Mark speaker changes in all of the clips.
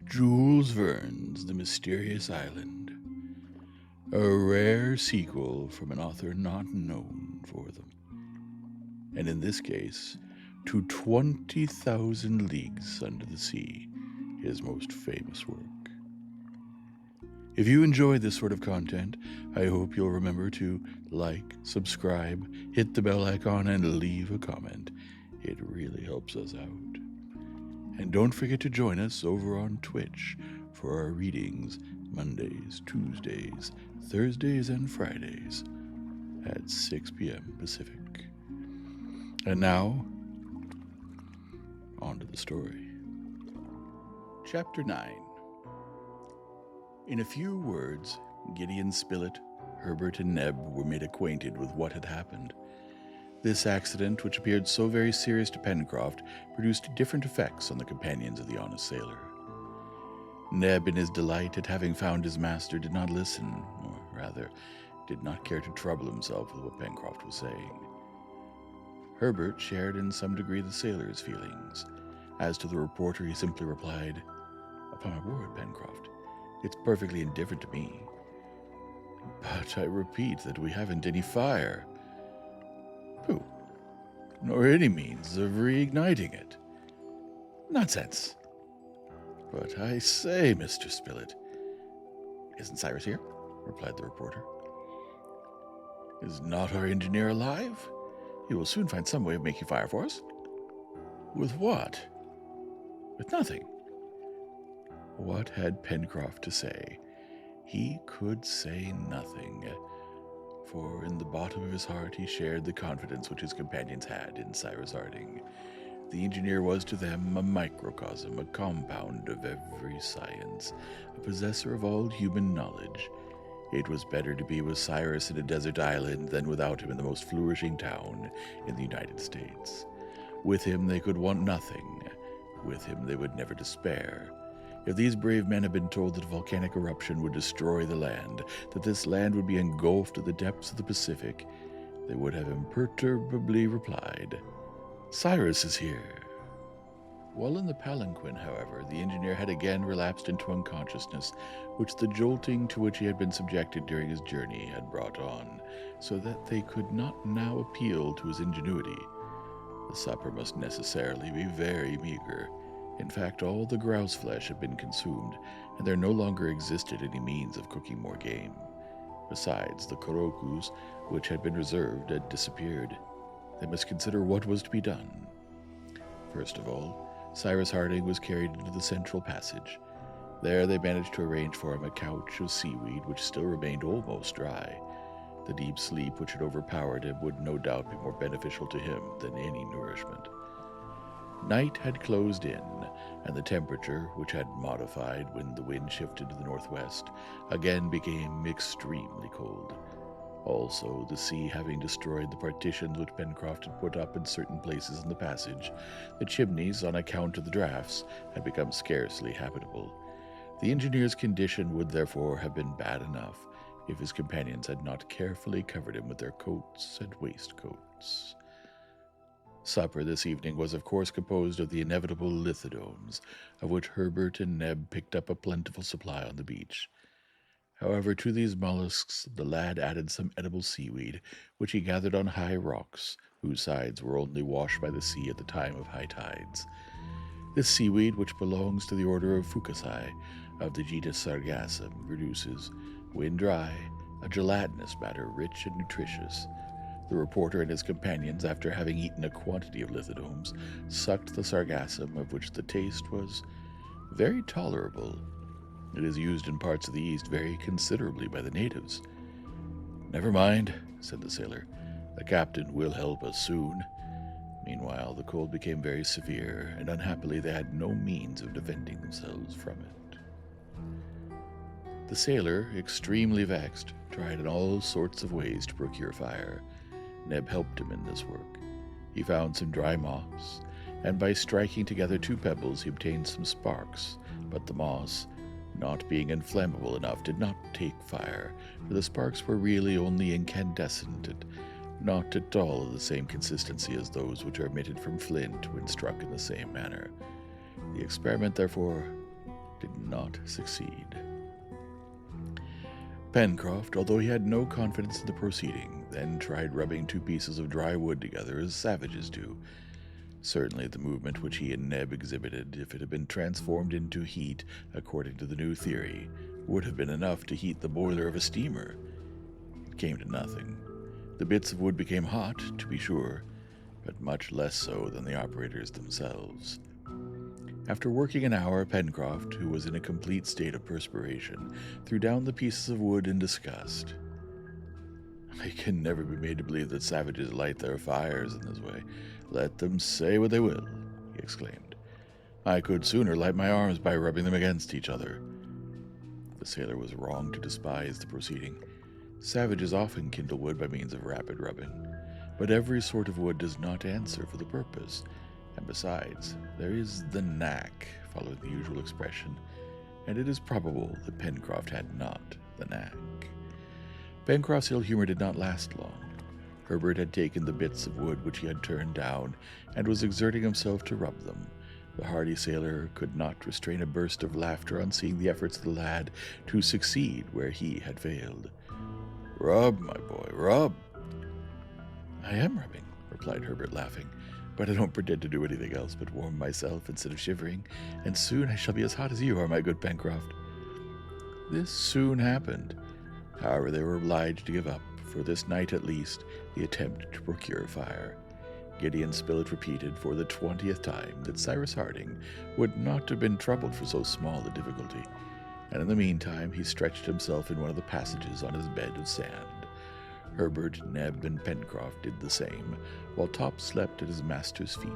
Speaker 1: Jules Verne's The Mysterious Island, a rare sequel from an author not known for them, and in this case, to 20,000 Leagues Under the Sea, his most famous work. If you enjoy this sort of content, I hope you'll remember to like, subscribe, hit the bell icon, and leave a comment. It really helps us out. And don't forget to join us over on Twitch for our readings Mondays, Tuesdays, Thursdays, and Fridays at 6 p.m. Pacific. And now, on to the story. Chapter 9. In a few words, Gideon Spilett, Herbert, and Neb were made acquainted with what had happened. This accident, which appeared so very serious to Pencroft, produced different effects on the companions of the honest sailor. Neb, in his delight at having found his master, did not listen, or rather, did not care to trouble himself with what Pencroft was saying. Herbert shared in some degree the sailor's feelings. As to the reporter, he simply replied, "Upon my word, Pencroft, it's perfectly indifferent to me. But I repeat that we haven't any fire. Pooh, nor any means of reigniting it. Nonsense. But I say, Mr. Spilett, isn't Cyrus here?" replied the reporter. "Is not our engineer alive? He will soon find some way of making fire for us." "With what?" "With nothing." What had Pencroft to say? He could say nothing, for in the bottom of his heart he shared the confidence which his companions had in Cyrus Harding. The engineer was to them a microcosm, a compound of every science, a possessor of all human knowledge. It was better to be with Cyrus in a desert island than without him in the most flourishing town in the United States. With him they could want nothing. With him they would never despair. If these brave men had been told that a volcanic eruption would destroy the land, that this land would be engulfed in the depths of the Pacific, they would have imperturbably replied, "Cyrus is here." While in the palanquin, however, the engineer had again relapsed into unconsciousness, which the jolting to which he had been subjected during his journey had brought on, so that they could not now appeal to his ingenuity. The supper must necessarily be very meager. In fact, all the grouse flesh had been consumed, and there no longer existed any means of cooking more game. Besides, the couroucous, which had been reserved, had disappeared. They must consider what was to be done. First of all, Cyrus Harding was carried into the central passage. There they managed to arrange for him a couch of seaweed which still remained almost dry. The deep sleep which had overpowered him would no doubt be more beneficial to him than any nourishment. Night had closed in, and the temperature, which had modified when the wind shifted to the northwest, again became extremely cold. Also, the sea having destroyed the partitions which Pencroft had put up in certain places in the passage, the chimneys, on account of the draughts, had become scarcely habitable. The engineer's condition would therefore have been bad enough if his companions had not carefully covered him with their coats and waistcoats. Supper this evening was of course composed of the inevitable lithodomes, of which Herbert and Neb picked up a plentiful supply on the beach. However, to these mollusks the lad added some edible seaweed, which he gathered on high rocks, whose sides were only washed by the sea at the time of high tides. This seaweed, which belongs to the order of Fucaceae, of the genus Sargassum, produces, when dry, a gelatinous matter rich and nutritious. The reporter and his companions, after having eaten a quantity of lithodomes, sucked the sargassum, of which the taste was very tolerable. It is used in parts of the East very considerably by the natives. "Never mind," said the sailor. "The captain will help us soon." Meanwhile, the cold became very severe, and unhappily they had no means of defending themselves from it. The sailor, extremely vexed, tried in all sorts of ways to procure fire. Neb helped him in this work. He found some dry moss, and by striking together 2 pebbles he obtained some sparks, but the moss, not being inflammable enough, did not take fire, for the sparks were really only incandescent and not at all of the same consistency as those which are emitted from flint when struck in the same manner. The experiment, therefore, did not succeed. Pencroft, although he had no confidence in the proceeding, then tried rubbing 2 pieces of dry wood together as savages do. Certainly the movement which he and Neb exhibited, if it had been transformed into heat according to the new theory, would have been enough to heat the boiler of a steamer. It came to nothing. The bits of wood became hot, to be sure, but much less so than the operators themselves. After working an hour, Pencroft, who was in a complete state of perspiration, threw down the pieces of wood in disgust. I can never be made to believe that savages light their fires in this way. Let them say what they will, he exclaimed. I could sooner light my arms by rubbing them against each other. The sailor was wrong to despise the proceeding. Savages often kindle wood by means of rapid rubbing, but every sort of wood does not answer for the purpose. And besides, there is the knack, following the usual expression, and it is probable that Pencroft had not the knack. Pencroft's ill humor did not last long. Herbert had taken the bits of wood which he had turned down, and was exerting himself to rub them. The hardy sailor could not restrain a burst of laughter on seeing the efforts of the lad to succeed where he had failed. "Rub, my boy, rub." "I am rubbing," replied Herbert, laughing, "but I don't pretend to do anything else but warm myself instead of shivering, and soon I shall be as hot as you are, my good Pencroft." This soon happened. However, they were obliged to give up, for this night at least, the attempt to procure fire. Gideon Spilett repeated for the 20th time that Cyrus Harding would not have been troubled for so small a difficulty, and in the meantime he stretched himself in one of the passages on his bed of sand. Herbert, Neb, and Pencroft did the same, while Top slept at his master's feet.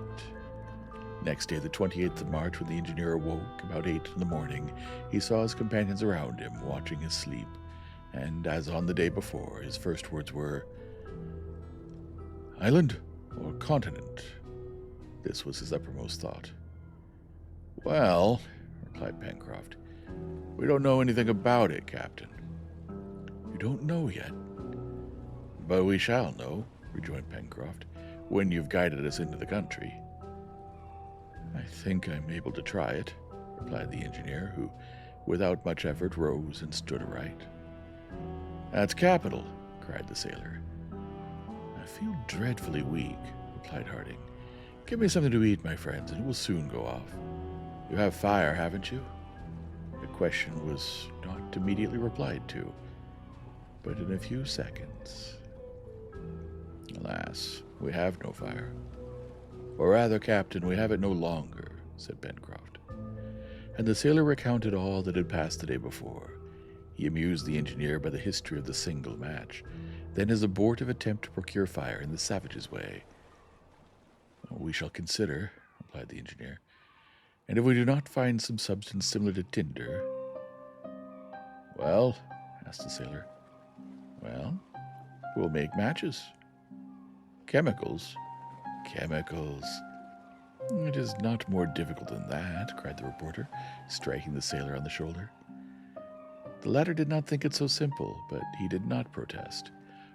Speaker 1: Next day, the 28th of March, when the engineer awoke about 8 in the morning, he saw his companions around him, watching his sleep, and, as on the day before, his first words were, "Island or continent?" This was his uppermost thought. "Well," replied Pencroft, "we don't know anything about it, Captain." "You don't know yet?" "But we shall know," rejoined Pencroft, "when you've guided us into the country." "I think I'm able to try it," replied the engineer, who, without much effort, rose and stood aright. "That's capital," cried the sailor. "I feel dreadfully weak," replied Harding. "Give me something to eat, my friends, and it will soon go off. You have fire, haven't you?" The question was not immediately replied to, but in a few seconds. "Alas, we have no fire. Or rather, Captain, we have it no longer," said Pencroft. And the sailor recounted all that had passed the day before. He amused the engineer by the history of the single match, then his abortive attempt to procure fire in the savage's way. "We shall consider," replied the engineer, "and if we do not find some substance similar to tinder—" "Well," asked the sailor. "Well, we'll make matches." "Chemicals?" "Chemicals. It is not more difficult than that," cried the reporter, striking the sailor on the shoulder. The latter did not think it so simple, but he did not protest.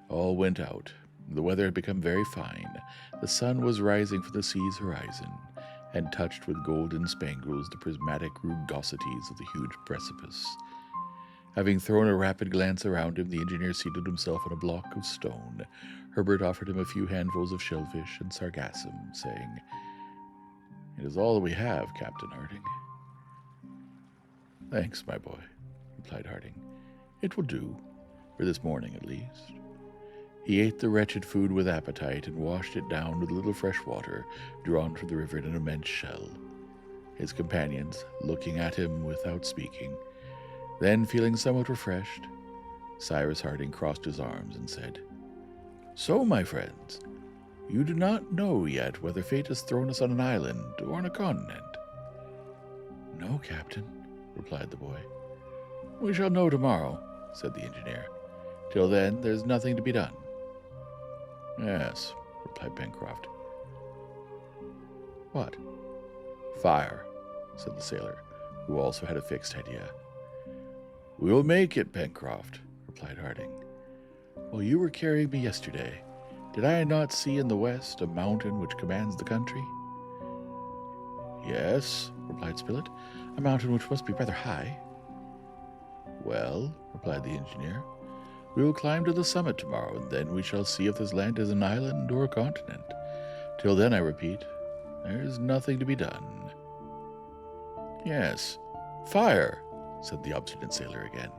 Speaker 1: All went out. The weather had become very fine. The sun was rising from the sea's horizon, and touched with golden spangles the prismatic rugosities of the huge precipice. Having thrown a rapid glance around him, the engineer seated himself on a block of stone. Herbert offered him a few handfuls of shellfish and sargassum, saying, "It is all that we have, Captain Harding." "Thanks, my boy," replied Harding. "It will do, for this morning at least." He ate the wretched food with appetite and washed it down with a little fresh water drawn from the river in an immense shell. His companions, looking at him without speaking, then feeling somewhat refreshed, Cyrus Harding crossed his arms and said, "So, my friends, you do not know yet whether fate has thrown us on an island or on a continent?" "No, Captain," replied the boy. "We shall know tomorrow," said the engineer. "Till then, there's nothing to be done." "Yes," replied Pencroft. "What?" "Fire," said the sailor, who also had a fixed idea. "We will make it, Pencroft," replied Harding. "While you were carrying me yesterday, did I not see in the west a mountain which commands the country?" Yes, replied Spilett, a mountain which must be rather high. Well, replied the engineer, we will climb to the summit tomorrow, and then we shall see if this land is an island or a continent. Till then, I repeat, there is nothing to be done. Yes, fire, said the obstinate sailor again.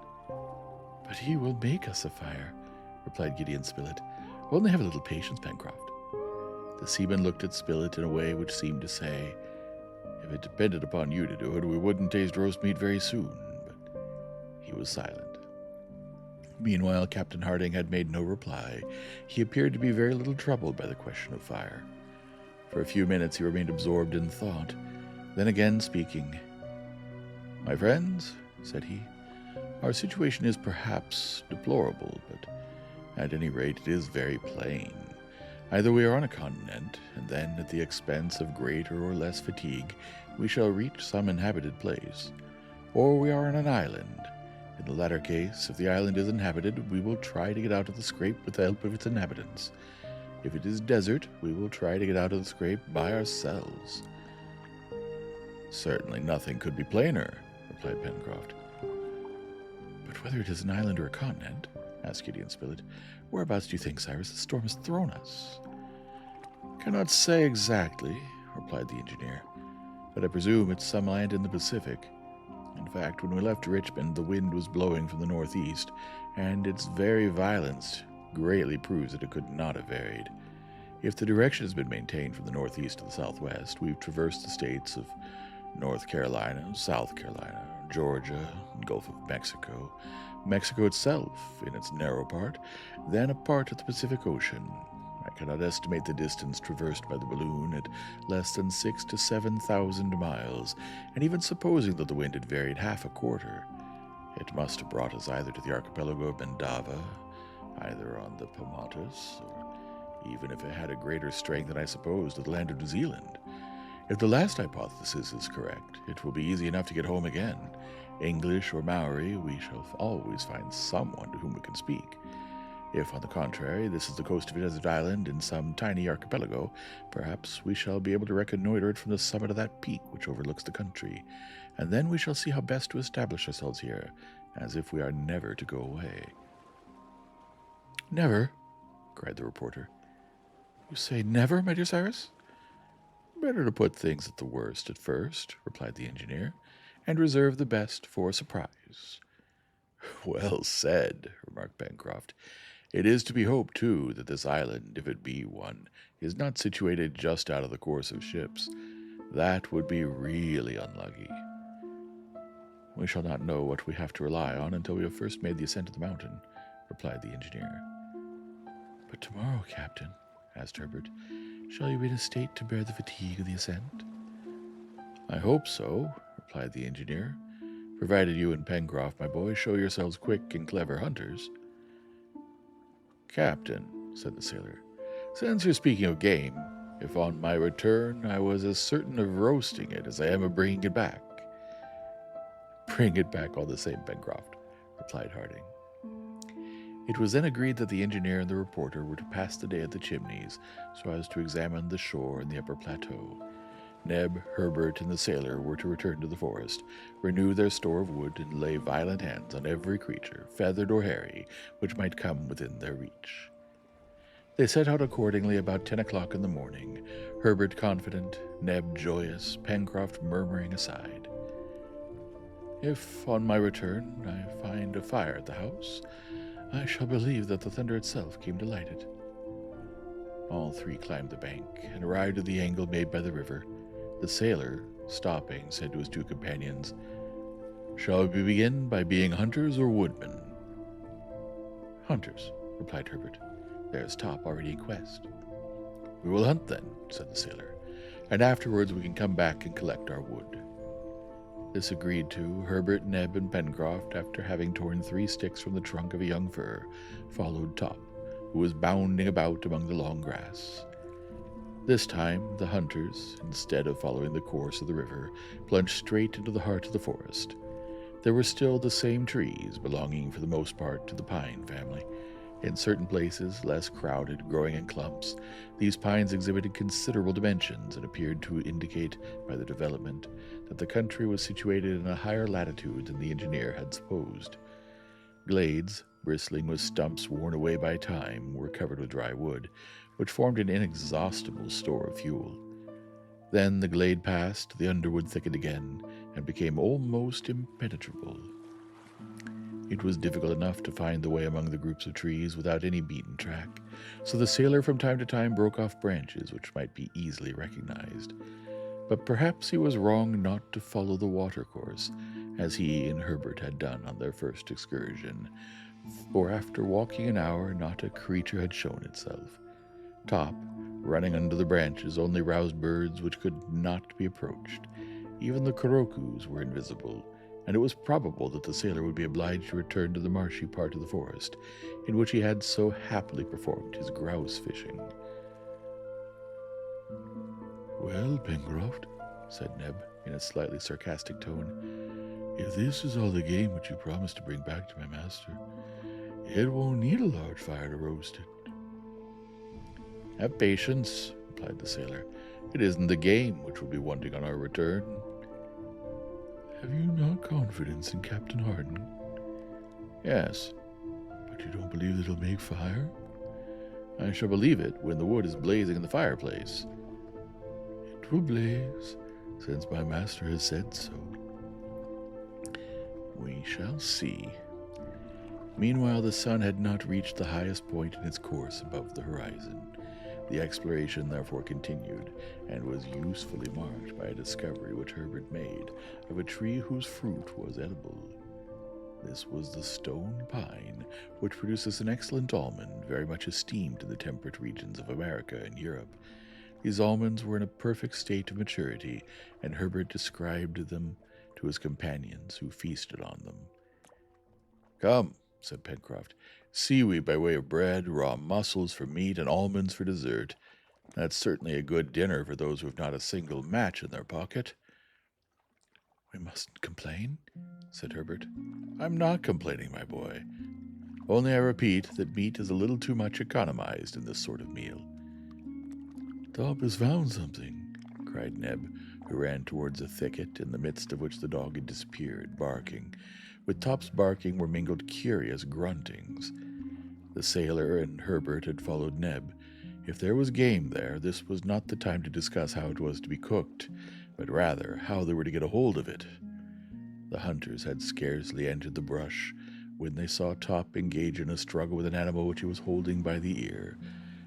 Speaker 1: But he will make us a fire, replied Gideon Spilett. Only have a little patience, Pencroft. The seaman looked at Spilett in a way which seemed to say, if it depended upon you to do it, we wouldn't taste roast meat very soon. But he was silent. Meanwhile, Captain Harding had made no reply. He appeared to be very little troubled by the question of fire. For a few minutes he remained absorbed in thought. Then again speaking, "My friends," said he, "our situation is perhaps deplorable, but at any rate it is very plain. Either we are on a continent, and then, at the expense of greater or less fatigue, we shall reach some inhabited place, or we are on an island. In the latter case, if the island is inhabited, we will try to get out of the scrape with the help of its inhabitants. If it is desert, we will try to get out of the scrape by ourselves." "Certainly nothing could be plainer," replied Pencroft. "But whether it is an island or a continent," asked Gideon Spilett, "whereabouts do you think, Cyrus, the storm has thrown us?" "Cannot say exactly," replied the engineer, "but I presume it's some land in the Pacific. In fact, when we left Richmond, the wind was blowing from the northeast, and its very violence greatly proves that it could not have varied. If the direction has been maintained from the northeast to the southwest, we've traversed the states of North Carolina, South Carolina, Georgia, Gulf of Mexico, Mexico itself in its narrow part, then a part of the Pacific Ocean. I cannot estimate the distance traversed by the balloon at less than 6,000 to 7,000 miles, and even supposing that the wind had varied half a quarter, it must have brought us either to the archipelago of Mendava, either on the Paumotus, or even if it had a greater strength than I supposed, to the land of New Zealand. If the last hypothesis is correct, it will be easy enough to get home again. English or Maori, we shall always find someone to whom we can speak. If, on the contrary, this is the coast of a desert island in some tiny archipelago, perhaps we shall be able to reconnoiter it from the summit of that peak which overlooks the country, and then we shall see how best to establish ourselves here, as if we are never to go away." "Never?" cried the reporter. "You say never, my dear Cyrus?" "Better to put things at the worst at first," replied the engineer, "and reserve the best for a surprise." "Well said," remarked Pencroft. "It is to be hoped, too, that this island, if it be one, is not situated just out of the course of ships. That would be really unlucky." "We shall not know what we have to rely on until we have first made the ascent of the mountain," replied the engineer. "But tomorrow, Captain," asked Herbert, "shall you be in a state to bear the fatigue of the ascent?" "I hope so," replied the engineer, "provided you and Pencroft, my boy, show yourselves quick and clever hunters." "Captain," said the sailor, "since you're speaking of game, if on my return I was as certain of roasting it as I am of bringing it back." "Bring it back all the same, Pencroft," replied Harding. It was then agreed that the engineer and the reporter were to pass the day at the Chimneys, so as to examine the shore and the upper plateau. Neb, Herbert, and the sailor were to return to the forest, renew their store of wood, and lay violent hands on every creature, feathered or hairy, which might come within their reach. They set out accordingly about 10 o'clock in the morning, Herbert confident, Neb joyous, Pencroft murmuring aside. "If, on my return, I find a fire at the house, I shall believe that the thunder itself came to light it." All three climbed the bank, and arrived at the angle made by the river. The sailor, stopping, said to his two companions, "Shall we begin by being hunters or woodmen?" "Hunters," replied Herbert. "There's Top already in quest." "We will hunt then," said the sailor, "and afterwards we can come back and collect our wood." This agreed to, Herbert, Neb, and Pencroft, after having torn 3 sticks from the trunk of a young fir, followed Top, who was bounding about among the long grass. This time the hunters, instead of following the course of the river, plunged straight into the heart of the forest. There were still the same trees, belonging for the most part to the pine family, In certain places, less crowded, growing in clumps, these pines exhibited considerable dimensions and appeared to indicate by their development that the country was situated in a higher latitude than the engineer had supposed. Glades, bristling with stumps worn away by time, were covered with dry wood, which formed an inexhaustible store of fuel. Then the glade passed, the underwood thickened again, and became almost impenetrable. It was difficult enough to find the way among the groups of trees without any beaten track, so the sailor from time to time broke off branches which might be easily recognized. But perhaps he was wrong not to follow the watercourse, as he and Herbert had done on their first excursion, for after walking an hour not a creature had shown itself. Top, running under the branches, only roused birds which could not be approached. Even the couroucous were invisible, and it was probable that the sailor would be obliged to return to the marshy part of the forest, in which he had so happily performed his grouse fishing.
Speaker 2: "Well, Pencroft," said Neb, in a slightly sarcastic tone, "if this is all the game which you promised to bring back to my master, it won't need a large fire to roast it."
Speaker 1: "Have patience," replied the sailor. "It isn't the game which will be wanting on our return."
Speaker 2: "Have you not confidence in Captain Hardin?"
Speaker 1: "Yes."
Speaker 2: "But you don't believe that he'll make fire?"
Speaker 1: "I shall believe it when the wood is blazing in the fireplace."
Speaker 2: "It will blaze, since my master has said so."
Speaker 1: "We shall see." Meanwhile, the sun had not reached the highest point in its course above the horizon. The exploration therefore continued, and was usefully marked by a discovery which Herbert made of a tree whose fruit was edible. This was the stone pine, which produces an excellent almond, very much esteemed in the temperate regions of America and Europe. These almonds were in a perfect state of maturity, and Herbert described them to his companions, who feasted on them. "Come," said Pencroft, "seaweed by way of bread, raw mussels for meat, and almonds for dessert. That's certainly a good dinner for those who have not a single match in their pocket."
Speaker 2: "We mustn't complain," said Herbert.
Speaker 1: "I'm not complaining, my boy. Only I repeat that meat is a little too much economized in this sort of meal."
Speaker 2: "Top has found something,"
Speaker 1: cried Neb, who ran towards a thicket, in the midst of which the dog had disappeared, barking. With Top's barking were mingled curious gruntings. The sailor and Herbert had followed Neb. If there was game there, this was not the time to discuss how it was to be cooked, but rather how they were to get a hold of it. The hunters had scarcely entered the brush when they saw Top engage in a struggle with an animal which he was holding by the ear.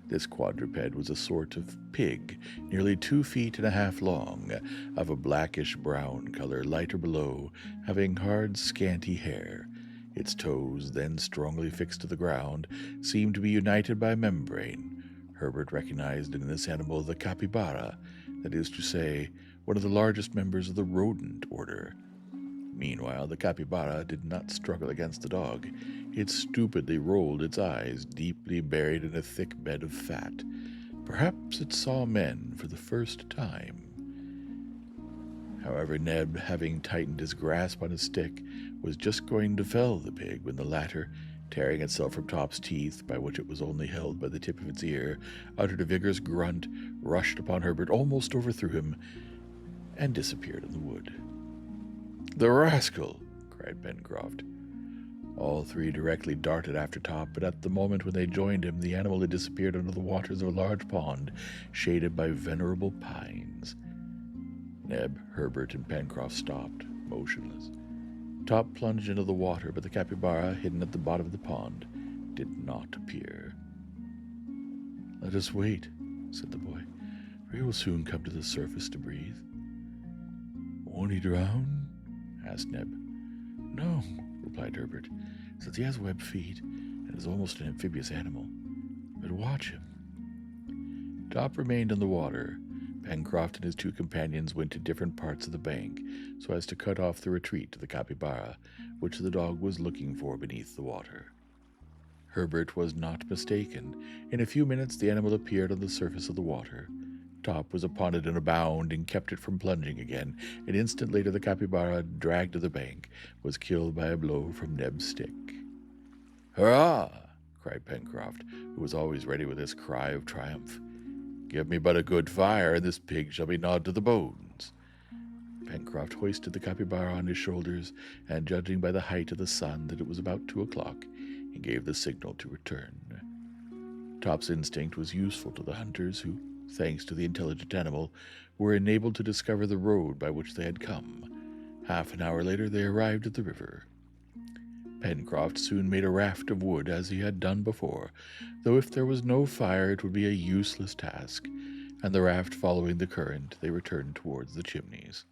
Speaker 1: This quadruped was a sort of pig, nearly 2 feet and a half long, of a blackish-brown color, lighter below, having hard, scanty hair. Its toes, then strongly fixed to the ground, seemed to be united by a membrane. Herbert recognized in this animal the capybara, that is to say, one of the largest members of the rodent order. Meanwhile, the capybara did not struggle against the dog. It stupidly rolled its eyes, deeply buried in a thick bed of fat. Perhaps it saw men for the first time. However, Neb, having tightened his grasp on his stick, was just going to fell the pig when the latter, tearing itself from Top's teeth, by which it was only held by the tip of its ear, uttered a vigorous grunt, rushed upon Herbert, almost overthrew him, and disappeared in the wood. "The rascal!" cried Pencroft. All three directly darted after Top, but at the moment when they joined him, the animal had disappeared under the waters of a large pond, shaded by venerable pines. Neb, Herbert, and Pencroft stopped, motionless. Top plunged into the water, but the capybara, hidden at the bottom of the pond, did not appear.
Speaker 2: "Let us wait," said the boy, "for he will soon come to the surface to breathe." "Won't he drown?" asked Neb.
Speaker 1: "No," replied Herbert, "since he has webbed feet and is almost an amphibious animal. But watch him." Top remained in the water. Pencroft and his two companions went to different parts of the bank, so as to cut off the retreat to the capybara, which the dog was looking for beneath the water. Herbert was not mistaken. In a few minutes the animal appeared on the surface of the water. Top was upon it in a bound and kept it from plunging again. An instant later the capybara, dragged to the bank, was killed by a blow from Neb's stick. "Hurrah!"
Speaker 2: cried Pencroft, who was always ready with this cry of triumph. "Give me but a good fire, and this pig shall be gnawed to the bones." Pencroft hoisted the capybara on his shoulders, and judging by the height of the sun that it was about 2 o'clock, he gave the signal to return. Top's instinct was useful to the hunters, who, thanks to the intelligent animal, were enabled to discover the road by which they had come. Half an hour later they arrived at the river. Pencroft soon made a raft of wood as he had done before, though if there was no fire it would be a useless task, and the raft following the current, they returned towards the Chimneys.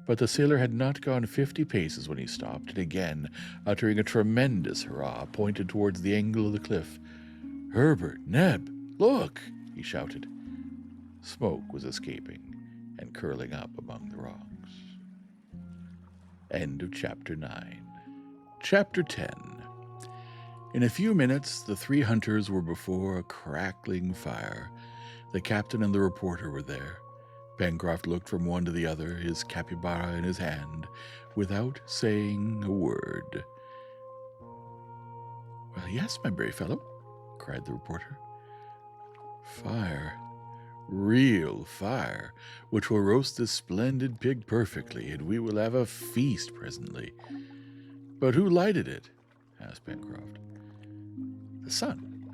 Speaker 2: But the sailor had not gone 50 paces when he stopped, and again, uttering a tremendous hurrah, pointed towards the angle of the cliff. "Herbert, Neb, look!" he shouted. Smoke was escaping and curling up among the rocks. End of Chapter 9. Chapter 10. In a few minutes, the 3 hunters were before a crackling fire. The captain and the reporter were there. Pencroft looked from one to the other, his capybara in his hand, without saying a word. "Well, yes, my brave fellow," cried the reporter. "Fire, real fire, which will roast this splendid pig perfectly, and we will have a feast presently." "But who lighted it?" asked Pencroft. "The sun."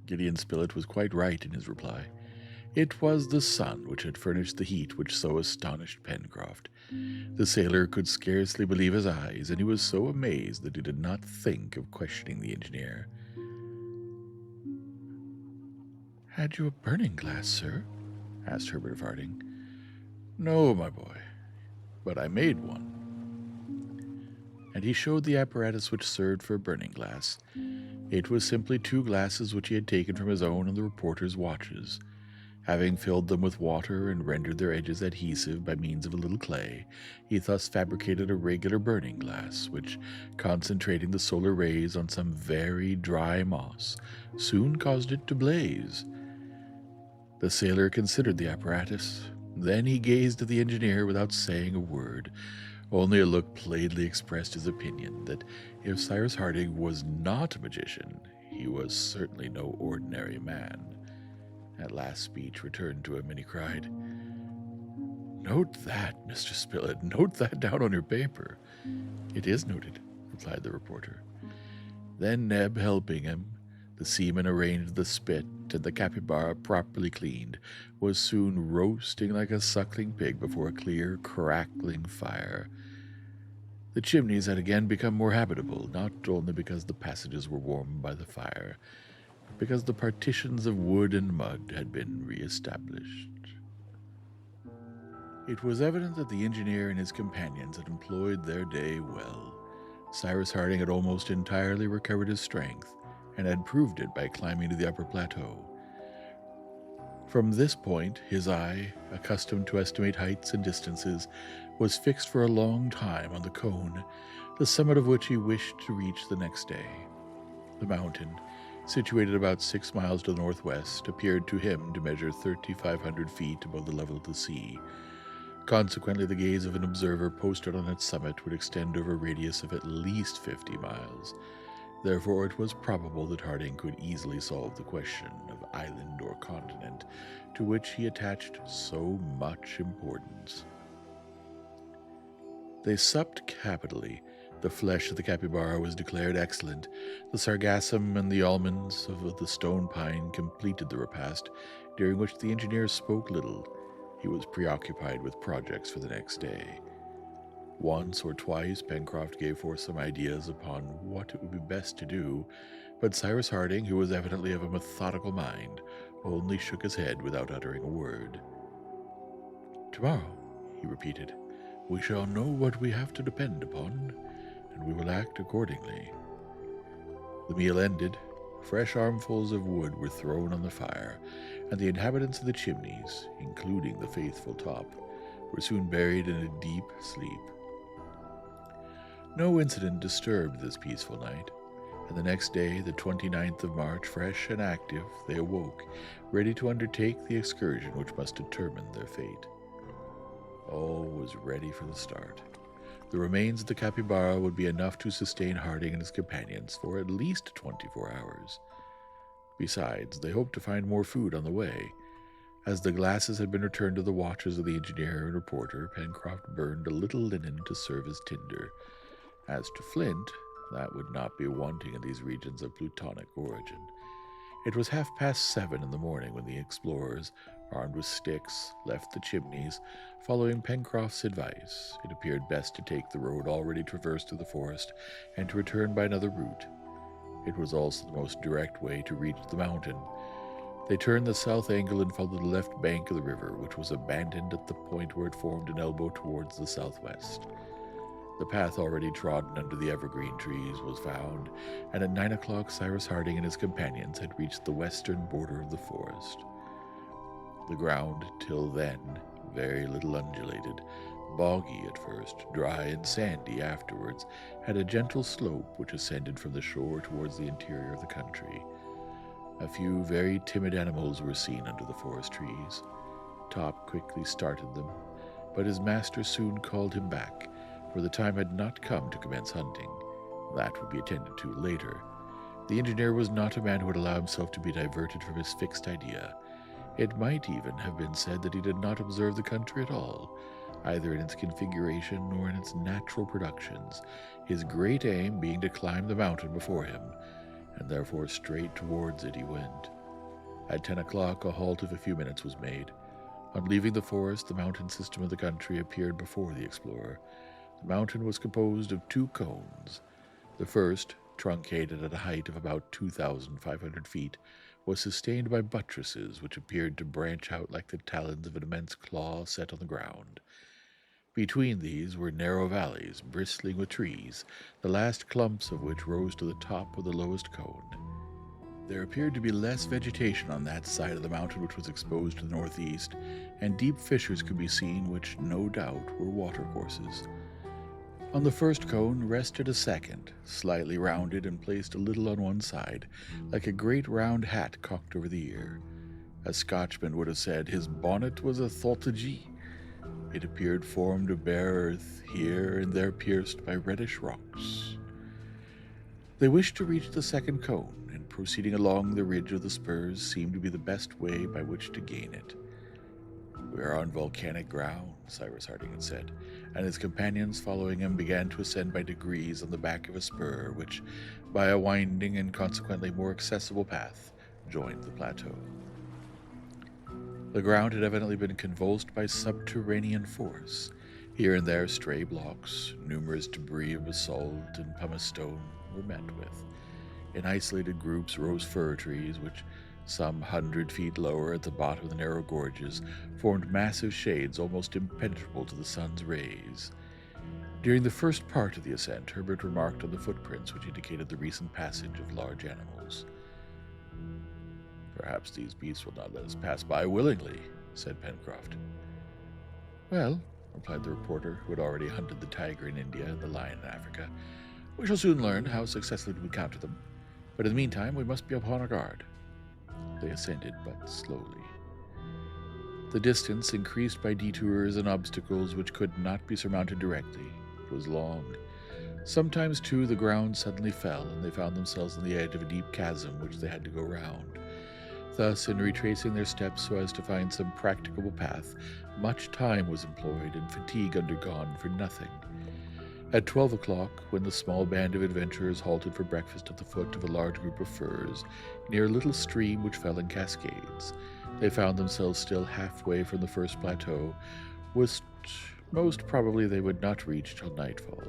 Speaker 2: Gideon Spilett was quite right in his reply. It was the sun which had furnished the heat which so astonished Pencroft. The sailor could scarcely believe his eyes, and he was so amazed that he did not think of questioning the engineer. "Had you a burning glass, sir?" asked Herbert of Harding. "No, my boy, but I made one." And he showed the apparatus which served for a burning glass. It was simply 2 glasses which he had taken from his own and the reporter's watches. Having filled them with water and rendered their edges adhesive by means of a little clay, he thus fabricated a regular burning glass, which, concentrating the solar rays on some very dry moss, soon caused it to blaze. The sailor considered the apparatus. Then he gazed at the engineer without saying a word. Only a look plainly expressed his opinion that if Cyrus Harding was not a magician, he was certainly no ordinary man. At last speech returned to him, and he cried, "Note that, Mr. Spilett, note that down on your paper." "It is noted," replied the reporter. Then Neb helping him, the seaman arranged the spit, and the capybara, properly cleaned, was soon roasting like a suckling pig before a clear, crackling fire. The Chimneys had again become more habitable, not only because the passages were warmed by the fire, but because the partitions of wood and mud had been re-established. It was evident that the engineer and his companions had employed their day well. Cyrus Harding had almost entirely recovered his strength, and had proved it by climbing to the upper plateau. From this point, his eye, accustomed to estimate heights and distances, was fixed for a long time on the cone, the summit of which he wished to reach the next day. The mountain, situated about 6 miles to the northwest, appeared to him to measure 3,500 feet above the level of the sea. Consequently, the gaze of an observer posted on its summit would extend over a radius of at least 50 miles. Therefore, it was probable that Harding could easily solve the question of island or continent, to which he attached so much importance. They supped capitally. The flesh of the capybara was declared excellent. The sargassum and the almonds of the stone pine completed the repast, during which the engineer spoke little. He was preoccupied with projects for the next day. Once or twice Pencroft gave forth some ideas upon what it would be best to do, but Cyrus Harding, who was evidently of a methodical mind, only shook his head without uttering a word. "Tomorrow," he repeated, "we shall know what we have to depend upon, and we will act accordingly." The meal ended, fresh armfuls of wood were thrown on the fire, and the inhabitants of the Chimneys, including the faithful Top, were soon buried in a deep sleep. No incident disturbed this peaceful night, and the next day, the 29th of March, fresh and active, they awoke, ready to undertake the excursion which must determine their fate. All was ready for the start. The remains of the capybara would be enough to sustain Harding and his companions for at least 24 hours. Besides, they hoped to find more food on the way. As the glasses had been returned to the watches of the engineer and reporter, Pencroft burned a little linen to serve as tinder. As to flint, that would not be wanting in these regions of plutonic origin. It was 7:30 in the morning when the explorers, armed with sticks, left the Chimneys, following Pencroft's advice. It appeared best to take the road already traversed through the forest and to return by another route. It was also the most direct way to reach the mountain. They turned the south angle and followed the left bank of the river, which was abandoned at the point where it formed an elbow towards the southwest. The path already trodden under the evergreen trees was found, and at 9 o'clock Cyrus Harding and his companions had reached the western border of the forest. The ground, till then, very little undulated, boggy at first, dry and sandy afterwards, had a gentle slope which ascended from the shore towards the interior of the country. A few very timid animals were seen under the forest trees. Top quickly started them, but his master soon called him back, for the time had not come to commence hunting. That would be attended to later. The engineer was not a man who would allow himself to be diverted from his fixed idea. It might even have been said that he did not observe the country at all, either in its configuration or in its natural productions, his great aim being to climb the mountain before him, and therefore straight towards it he went. At 10 o'clock a halt of a few minutes was made. On leaving the forest, the mountain system of the country appeared before the explorer. The mountain was composed of 2 cones. The first, truncated at a height of about 2,500 feet, was sustained by buttresses which appeared to branch out like the talons of an immense claw set on the ground. Between these were narrow valleys, bristling with trees, the last clumps of which rose to the top of the lowest cone. There appeared to be less vegetation on that side of the mountain which was exposed to the northeast, and deep fissures could be seen which, no doubt, were watercourses. On the first cone rested a second, slightly rounded and placed a little on one side, like a great round hat cocked over the ear. A Scotchman would have said his bonnet was a thautegie. It appeared formed of bare earth, here and there pierced by reddish rocks. They wished to reach the second cone, and proceeding along the ridge of the spurs seemed to be the best way by which to gain it. "We are on volcanic ground," Cyrus Harding had said, and his companions following him began to ascend by degrees on the back of a spur which, by a winding and consequently more accessible path, joined the plateau. The ground had evidently been convulsed by subterranean force. Here and there stray blocks, numerous debris of basalt and pumice stone were met with. In isolated groups rose fir trees, which, some 100 feet lower at the bottom of the narrow gorges, formed massive shades almost impenetrable to the sun's rays. During the first part of the ascent, Herbert remarked on the footprints which indicated the recent passage of large animals. "Perhaps these beasts will not let us pass by willingly," said Pencroft. "Well," replied the reporter, who had already hunted the tiger in India and the lion in Africa, "we shall soon learn how successfully we counter them. But in the meantime we must be upon our guard." They ascended but slowly. The distance, increased by detours and obstacles which could not be surmounted directly, was long. Sometimes, too, the ground suddenly fell, and they found themselves on the edge of a deep chasm which they had to go round. Thus, in retracing their steps so as to find some practicable path, much time was employed and fatigue undergone for nothing. At 12 o'clock, when the small band of adventurers halted for breakfast at the foot of a large group of firs, near a little stream which fell in cascades, they found themselves still halfway from the first plateau, which most probably they would not reach till nightfall.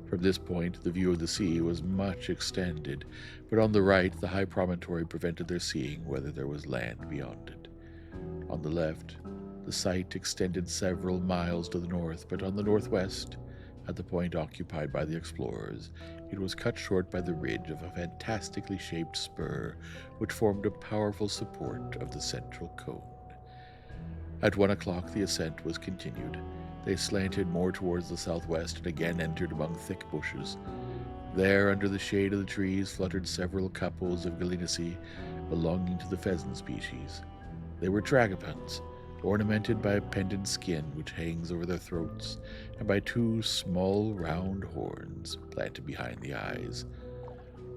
Speaker 2: From this point, the view of the sea was much extended, but on the right the high promontory prevented their seeing whether there was land beyond it. On the left, the sight extended several miles to the north, but on the northwest, at the point occupied by the explorers, it was cut short by the ridge of a fantastically shaped spur which formed a powerful support of the central cone. At 1 o'clock the ascent was continued. They slanted more towards the southwest and again entered among thick bushes. There, under the shade of the trees, fluttered several couples of gallinaceae belonging to the pheasant species. They were tragopans,
Speaker 1: ornamented by a pendant skin which hangs over their throats, and by two small round horns planted behind the eyes.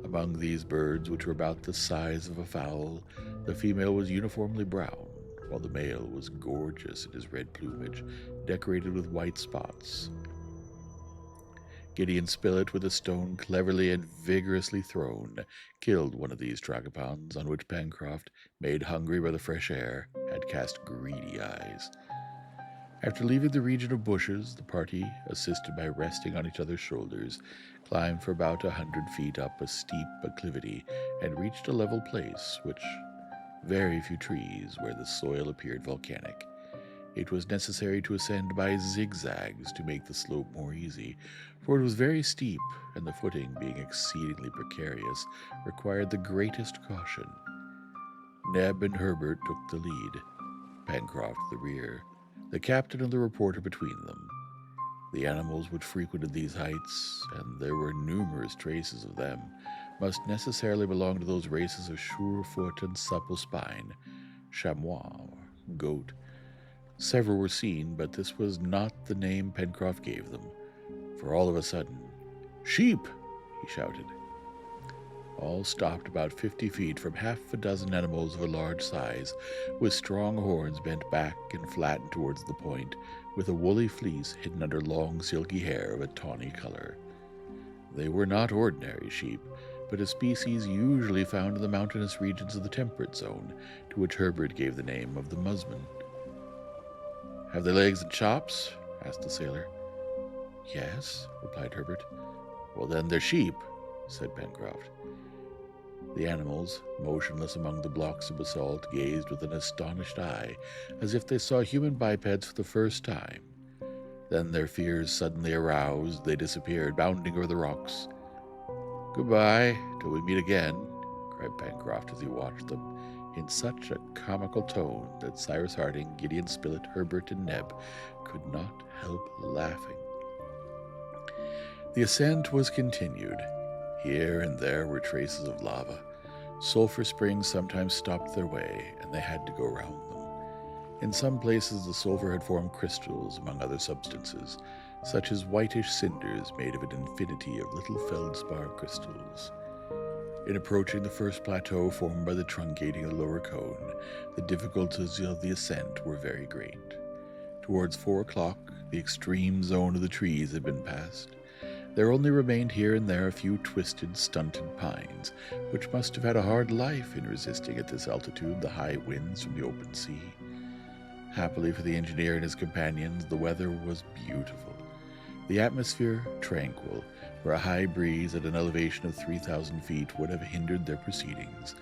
Speaker 1: Among these birds, which were about the size of a fowl, the female was uniformly brown, while the male was gorgeous in his red plumage, decorated with white spots. Gideon Spilett, with a stone cleverly and vigorously thrown, killed one of these tragopans, on which Pencroft, made hungry by the fresh air, had cast greedy eyes. After leaving the region of bushes, the party, assisted by resting on each other's shoulders, climbed for about 100 feet up a steep acclivity and reached a level place, which very few trees, where the soil appeared volcanic. It was necessary to ascend by zigzags to make the slope more easy, for it was very steep, and the footing, being exceedingly precarious, required the greatest caution. Neb and Herbert took the lead, Pencroft the rear, the captain and the reporter between them. The animals which frequented these heights, and there were numerous traces of them, must necessarily belong to those races of sure foot and supple spine, chamois, or goat. Several were seen, but this was not the name Pencroft gave them, for all of a sudden, "Sheep!" he shouted. All stopped about 50 feet from half a dozen animals of a large size, with strong horns bent back and flattened towards the point, with a woolly fleece hidden under long silky hair of a tawny color. They were not ordinary sheep, but a species usually found in the mountainous regions of the temperate zone, to which Herbert gave the name of the musmon. "Have they legs and chops?" asked the sailor. "Yes," replied Herbert. "Well, then they're sheep," said Pencroft. The animals, motionless among the blocks of basalt, gazed with an astonished eye, as if they saw human bipeds for the first time. Then, their fears suddenly aroused, they disappeared, bounding over the rocks. "Goodbye, till we meet again," cried Pencroft as he watched them, in such a comical tone that Cyrus Harding, Gideon Spilett, Herbert, and Neb could not help laughing. The ascent was continued. Here and there were traces of lava. Sulphur springs sometimes stopped their way, and they had to go round them. In some places the sulphur had formed crystals among other substances, such as whitish cinders made of an infinity of little feldspar crystals. In approaching the first plateau formed by the truncating of the lower cone, the difficulties of the ascent were very great. Towards 4 o'clock, the extreme zone of the trees had been passed. There only remained here and there a few twisted, stunted pines, which must have had a hard life in resisting at this altitude the high winds from the open sea. Happily for the engineer and his companions, the weather was beautiful, the atmosphere tranquil, where a high breeze at an elevation of 3,000 feet would have hindered their proceedings.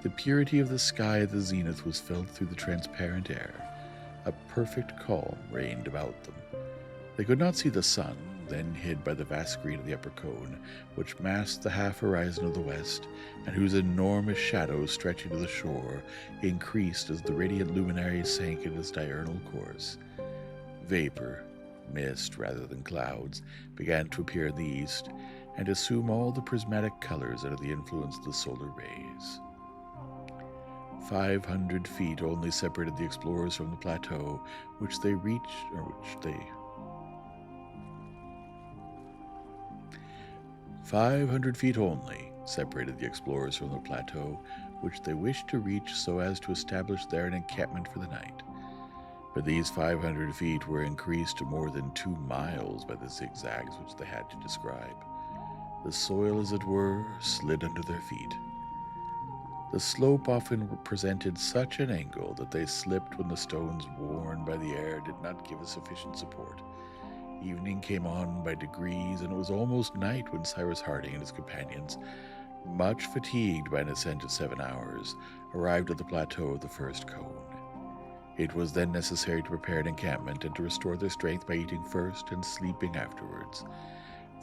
Speaker 1: The purity of the sky at the zenith was felt through the transparent air. A perfect calm reigned about them. They could not see the sun, then hid by the vast screen of the upper cone, which masked the half-horizon of the west, and whose enormous shadows stretching to the shore increased as the radiant luminary sank in its diurnal course. Vapor, mist rather than clouds, began to appear in the east, and assume all the prismatic colors under the influence of the solar rays. 500 feet only separated the explorers from the plateau, which they reached, or which they 500 feet only separated the explorers from the plateau, which they wished to reach so as to establish there an encampment for the night. But these 500 feet were increased to more than 2 miles by the zigzags which they had to describe. The soil, as it were, slid under their feet. The slope often presented such an angle that they slipped when the stones worn by the air did not give a sufficient support. Evening came on by degrees, and it was almost night when Cyrus Harding and his companions, much fatigued by an ascent of 7 hours, arrived at the plateau of the first cone. It was then necessary to prepare an encampment and to restore their strength by eating first and sleeping afterwards.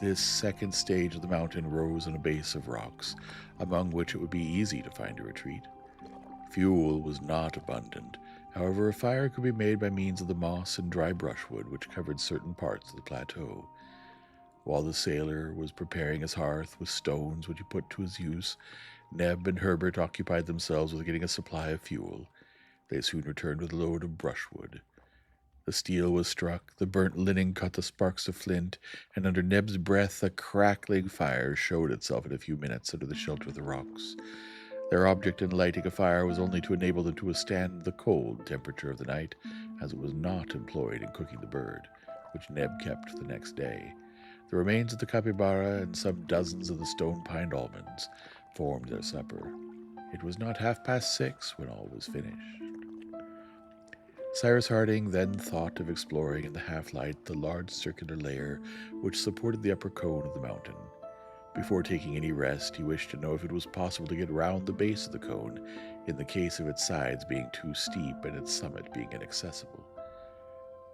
Speaker 1: This second stage of the mountain rose on a base of rocks, among which it would be easy to find a retreat. Fuel was not abundant. However, a fire could be made by means of the moss and dry brushwood which covered certain parts of the plateau. While the sailor was preparing his hearth with stones which he put to his use, Neb and Herbert occupied themselves with getting a supply of fuel. They soon returned with a load of brushwood. The steel was struck, the burnt linen caught the sparks of flint, and under Neb's breath a crackling fire showed itself in a few minutes under the shelter of the rocks. Their object in lighting a fire was only to enable them to withstand the cold temperature of the night, as it was not employed in cooking the bird, which Neb kept the next day. The remains of the capybara and some dozens of the stone-pine almonds formed their supper. It was not 6:30 when all was finished. Cyrus Harding then thought of exploring in the half-light the large circular layer which supported the upper cone of the mountain. Before taking any rest, he wished to know if it was possible to get round the base of the cone, in the case of its sides being too steep and its summit being inaccessible.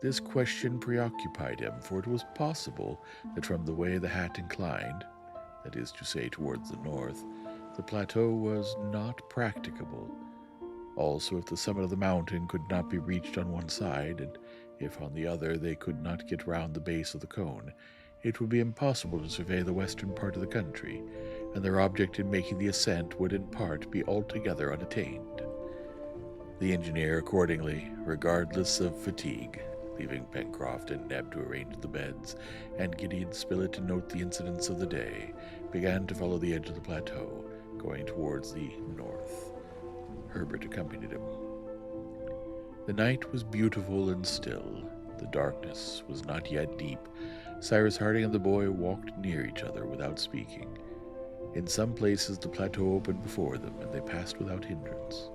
Speaker 1: This question preoccupied him, for it was possible that from the way the hat inclined, that is to say towards the north, the plateau was not practicable. Also, if the summit of the mountain could not be reached on one side, and if on the other they could not get round the base of the cone, it would be impossible to survey the western part of the country, and their object in making the ascent would in part be altogether unattained. The engineer, accordingly, regardless of fatigue, leaving Pencroft and Neb to arrange the beds, and Gideon Spilett to note the incidents of the day, began to follow the edge of the plateau, going towards the north. Herbert accompanied him. The night was beautiful and still. The darkness was not yet deep. Cyrus Harding and the boy walked near each other without speaking. In some places the plateau opened before them, and they passed without hindrance.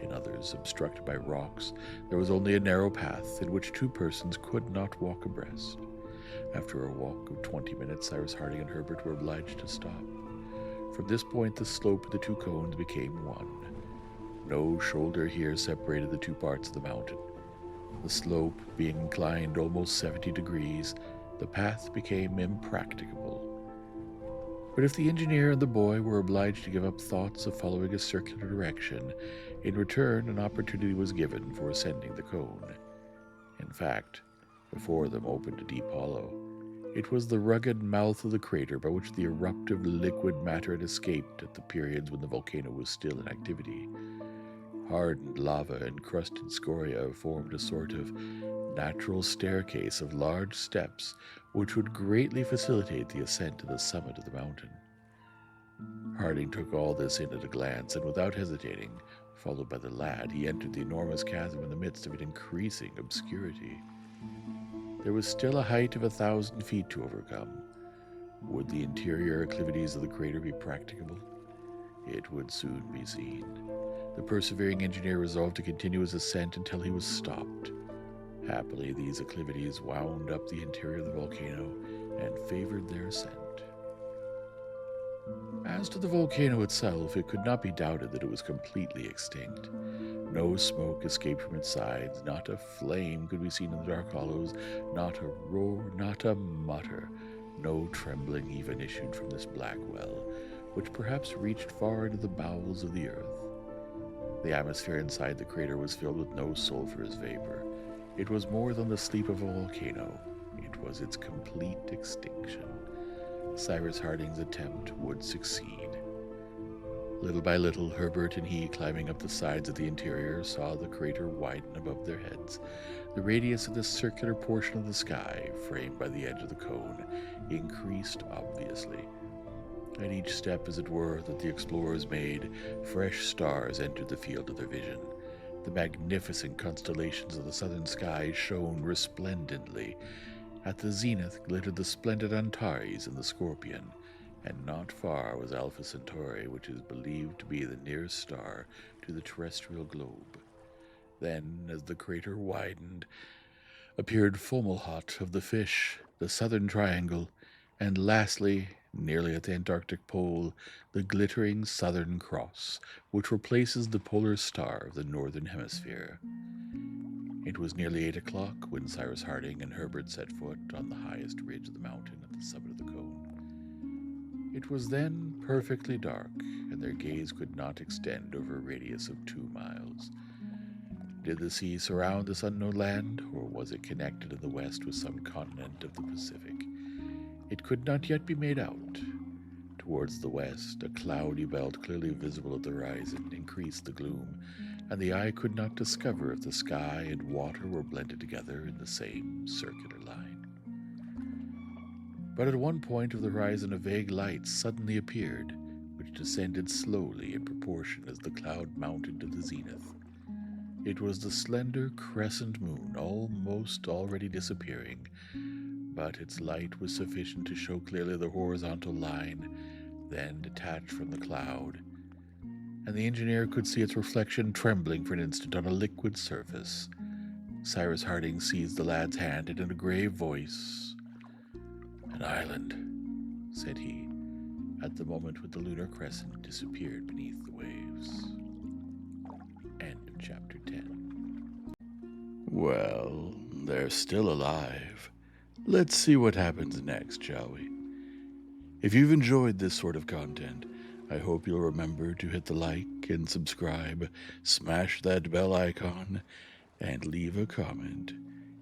Speaker 1: In others, obstructed by rocks, there was only a narrow path in which two persons could not walk abreast. After a walk of 20 minutes, Cyrus Harding and Herbert were obliged to stop. From this point the slope of the two cones became one. No shoulder here separated the two parts of the mountain. The slope being inclined almost 70 degrees, the path became impracticable. But if the engineer and the boy were obliged to give up thoughts of following a circular direction, in return an opportunity was given for ascending the cone. In fact, before them opened a deep hollow. It was the rugged mouth of the crater by which the eruptive liquid matter had escaped at the periods when the volcano was still in activity. Hardened lava and crusted scoria formed a sort of natural staircase of large steps which would greatly facilitate the ascent to the summit of the mountain. Harding took all this in at a glance, and without hesitating, followed by the lad, he entered the enormous chasm in the midst of an increasing obscurity. There was still a height of 1,000 feet to overcome. Would the interior acclivities of the crater be practicable? It would soon be seen. The persevering engineer resolved to continue his ascent until he was stopped. Happily, these acclivities wound up the interior of the volcano and favored their ascent. As to the volcano itself, it could not be doubted that it was completely extinct. No smoke escaped from its sides, not a flame could be seen in the dark hollows, not a roar, not a mutter. No trembling even issued from this black well, which perhaps reached far into the bowels of the earth. The atmosphere inside the crater was filled with no sulphurous vapor. It was more than the sleep of a volcano. It was its complete extinction. Cyrus Harding's attempt would succeed. Little by little, Herbert and he, climbing up the sides of the interior, saw the crater widen above their heads. The radius of this circular portion of the sky, framed by the edge of the cone, increased obviously. At each step, as it were, that the explorers made, fresh stars entered the field of their vision. The magnificent constellations of the southern sky shone resplendently. At the zenith glittered the splendid Antares and the Scorpion, and not far was Alpha Centauri, which is believed to be the nearest star to the terrestrial globe. Then, as the crater widened, appeared Fomalhaut of the Fish, the Southern Triangle, and lastly, nearly at the Antarctic pole, the glittering Southern Cross, which replaces the polar star of the Northern Hemisphere. It was nearly 8 o'clock when Cyrus Harding and Herbert set foot on the highest ridge of the mountain at the summit of the cone. It was then perfectly dark, and their gaze could not extend over a radius of 2 miles. Did the sea surround this unknown land, or was it connected in the west with some continent of the Pacific? It could not yet be made out. Towards the west, a cloudy belt clearly visible at the horizon increased the gloom. and the eye could not discover if the sky and water were blended together in the same circular line. But at one point of the horizon a vague light suddenly appeared, which descended slowly in proportion as the cloud mounted to the zenith. It was the slender crescent moon, almost already disappearing, but its light was sufficient to show clearly the horizontal line, then detached from the cloud, and the engineer could see its reflection trembling for an instant on a liquid surface. Cyrus Harding seized the lad's hand, and in a grave voice, "An island," said he, at the moment when the lunar crescent disappeared beneath the waves. End of chapter 10. Well, they're still alive. Let's see what happens next, shall we? If you've enjoyed this sort of content, I hope you'll remember to hit the like and subscribe, smash that bell icon, and leave a comment.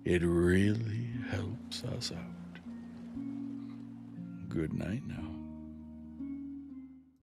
Speaker 1: It really helps us out. Good night now.